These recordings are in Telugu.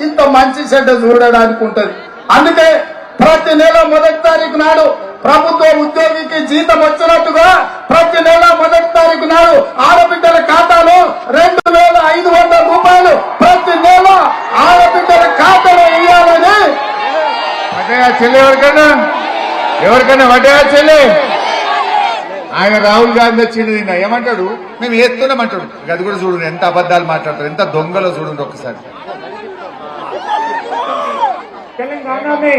ఇంత మంచి చెడ్డ చూడడానికి ఉంటది. అందుకే ప్రతి నెల మొదటి తారీఖు నాడు ప్రభుత్వ ఉద్యోగికి జీతం వచ్చినట్టుగా ప్రతి నెల మొదటి తారీఖు నాడు ఆడబిడ్డల ఖాతాలో 2,500 రూపాయలు ప్రతి నెల ఆడబిడ్డల ఖాతాలో వేయాలని చెల్లి ఎవరికైనా వడ్డా చెల్లి ఆయన రాహుల్ గాంధీ వచ్చింది నిన్న ఏమంటాడు, మేము వేస్తున్నామంటాడు. అది కూడా చూడండి ఎంత అబద్ధాలు మాట్లాడతారు, ఎంత దొంగలో చూడండి ఒక్కసారి. तेलंगाना में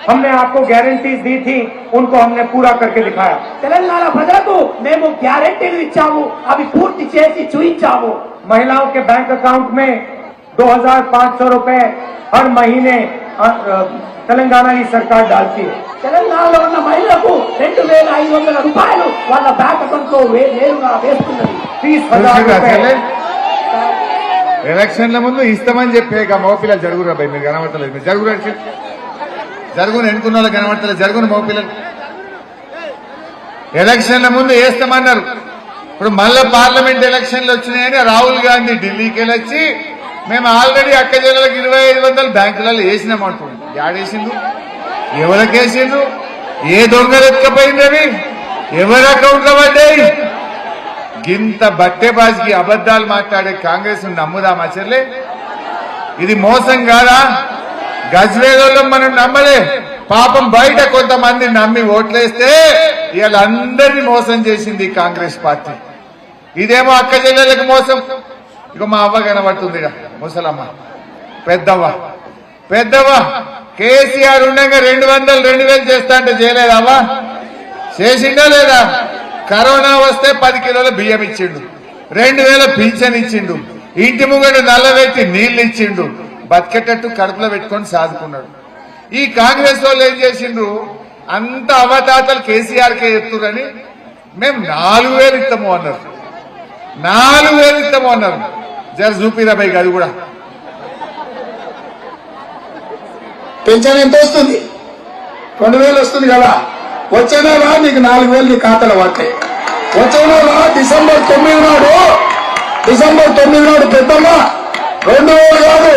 हमने आपको गारंटीज दी थी, उनको हमने पूरा करके दिखाया. తెలంగాణ ప్రజలకు మేము గ్యారెంటీలు ఇచ్చాము, అవి పూర్తి చేసి చూపించాము. महिलाओं के बैंक अकाउंट में 2,500 रुपए हर महीने तेलंगाना की सरकार डालती है. తెలంగాణలో ఉన్న మహిళలకు 2,500 రూపాయలు వాళ్ళ బ్యాంక్ అకౌంట్ లో నేరుగా వేస్తున్నది. 30,000 रुपए ఎలక్షన్ల ముందు ఇస్తామని చెప్పే మగపిల్లలు జరుగురా భయ్, మీరు కనబడతలేదు. మీరు జరుగును ఎన్నుకున్న వాళ్ళు కనబడతలేదు. జరుగును మగపిల్లలు ఎలక్షన్ల ముందు వేస్తామన్నారు. ఇప్పుడు మళ్ళా పార్లమెంట్ ఎలక్షన్లు వచ్చినాయని రాహుల్ గాంధీ ఢిల్లీకి వెళ్ళొచ్చి మేము ఆల్రెడీ అక్క జిల్లాలకు 2,500 బ్యాంకులలో వేసినామంటుంది. యాడేసిండ్రు, ఎవరికేసిండ్రు, ఏ దొంగలు ఎత్తుకపోయింది, అవి ఎవరి అకౌంట్లో పడ్డాయి? గింత బట్టెబాజికి అబద్దాలు మాట్లాడే కాంగ్రెస్ నమ్ముదామా చెల్లె? ఇది మోసం కాదా? గజ్వేలలో మనం నమ్మలే, పాపం బయట కొంతమంది నమ్మి ఓట్లేస్తే వీళ్ళందరినీ మోసం చేసింది కాంగ్రెస్ పార్టీ. ఇదేమో అక్క చెల్లెలకు మోసం. ఇక మా అవ్వ కనబడుతుంది, ముసలమ్మ పెద్దవ్వ కేసీఆర్ ఉండగా 200, 2,000 చేస్తా అంటే చేయలేదావా? చేసిండా లేదా? కరోనా వస్తే 10 కిలోల బియ్యం ఇచ్చిండు, 2,000 పింఛన్ ఇచ్చిండు, ఇంటి ముంగట నల్లబెట్టి నీళ్లు ఇచ్చిండు, బతికేటట్టు కడుపులో పెట్టుకొని సాదుకున్నాడు. ఈ కాంగ్రెస్ వాళ్ళు ఏం చేసిండ్రు, అంత అవతాతలు కేసీఆర్కే చెప్తురని మేము 4,000 ఇస్తాము అన్నారు. 4,000 ఇస్తాము అన్నారు. జర చూపిరా బైక్, అది కూడా పెన్షన్ ఎంత వస్తుంది? 2,000 వస్తుంది కదా. వచ్చే నెల నీకు 4,000 నీ ఖాతాలో పడతాయి. వచ్చే నెల డిసెంబర్ 9 నాడు పెద్దమ్మ 2,000 కాదు,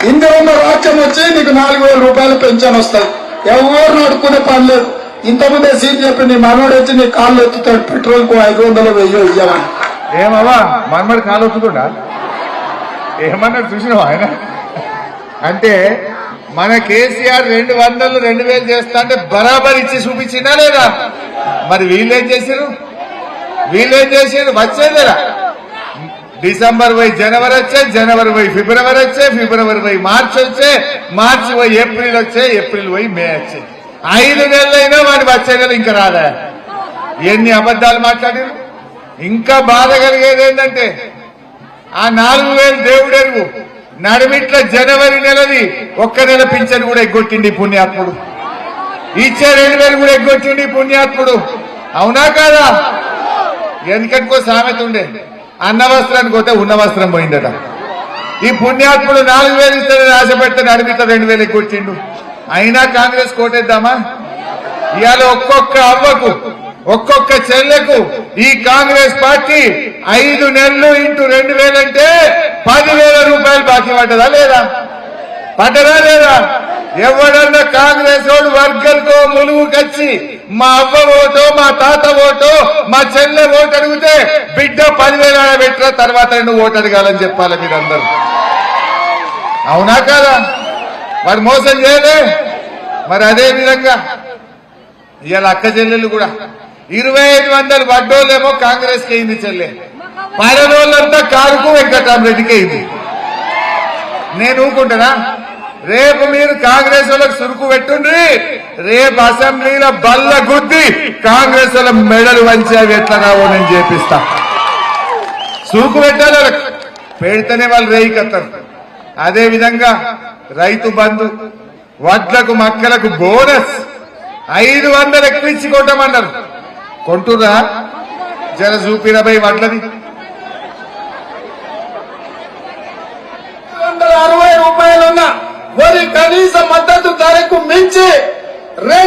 ఇందిరమ్మ రాజ్యం వచ్చి నీకు 4,000 రూపాయలు పెన్షన్ వస్తుంది. ఎవరు నడుకునే పని లేదు. ఇంతకుముందే సీట్ చెప్పి నీ మనోడు వచ్చి నీ కాళ్ళు ఎత్తుతాడు, పెట్రోల్ కు 500, 1,000 ఇవ్వమని. ఏమవ్వా మనమడి కాలు వస్తుందా? ఏమన్నాడు చూసినావా ఆయన? అంటే మన కేసీఆర్ 200, 2,000 చేస్తా అంటే బరాబర్ ఇచ్చి చూపించినా లేదా? మరి వీళ్ళేం చేశారు? వచ్చేదేరా డిసెంబర్ పోయి జనవరి వచ్చే, జనవరి పోయి ఫిబ్రవరి వచ్చే, ఫిబ్రవరి పోయి మార్చి వచ్చే, మార్చి పోయి ఏప్రిల్ వచ్చే, ఏప్రిల్ పోయి మే వచ్చే. 5 నెలలైనా వాడి వచ్చే నెల ఇంకా రాదా? ఎన్ని అబద్దాలు మాట్లాడారు. ఇంకా బాధ కలిగేది ఏంటంటే ఆ 4,000 దేవుడెరుగు నడిమిట్ల జనవరి నెలది 1 నెల పింఛన్ కూడా ఎగ్గొట్టిండి పుణ్యాత్ముడు. ఇచ్చే 2,000 కూడా ఎగ్గొట్టిండి పుణ్యాత్ముడు. అవునా కాదా? ఎందుకనుకో సామెత ఉండే, అన్న వస్త్రానికి పోతే ఉన్న వస్త్రం పోయిందట. ఈ పుణ్యాత్ముడు 4,000 ఇస్తాడని ఆశపెడితే నడిమిట్ల 2,000 ఎగ్గొట్టిండు. అయినా కాంగ్రెస్ కోటేద్దామా? ఇవాళ ఒక్కొక్క అవ్వకు, ఒక్కొక్క చెల్లెకు ఈ కాంగ్రెస్ పార్టీ 5 నెలలు ఇంటూ 2,000 అంటే 10,000 రూపాయలు బాకీ పడ్డదా లేదా? లేదా? ఎవడన్నా కాంగ్రెస్ వాడు వర్గంతో ములుగుకొచ్చి మా అవ్వ ఓటో, మా తాత ఓటో, మా చెల్లె ఓటు అడిగితే బిడ్డ 10,000 పెట్టిన తర్వాత నువ్వు ఓటు అడగాలని చెప్పాలి మీరందరూ. అవునా కాదా? వాడు మోసం చేయలే. మరి అదే విధంగా ఇవాళ అక్క చెల్లెలు కూడా 2,500 వడ్డోళ్ళేమో కాంగ్రెస్ కి అయింది చెల్లె, పరదోళ్ళంతా కారుకు వెంకటరామరెడ్డికి అయింది. నేను ఊరుకుంటానా? రేపు మీరు కాంగ్రెస్ వాళ్ళకి సురుకు పెట్టుండ్రి, రేపు అసెంబ్లీలో బల్ల గుద్ది కాంగ్రెస్ వాళ్ళ మెడలు వంచి అవి ఎట్లా రావో నేను చేపిస్తా. సురుకు పెట్టాలి వాళ్ళకి, పెడితేనే వాళ్ళు రేయికత్తారు. అదే విధంగా రైతు బంధు, వడ్లకు మక్కలకు బోనస్ 500 ఎక్కువ ఇచ్చి కొట్టమన్నారు. కొంటురా? జర చూపిరా బై వడ్లని. 260 రూపాయలున్న వరి కనీస మద్దతు ధరకు మించి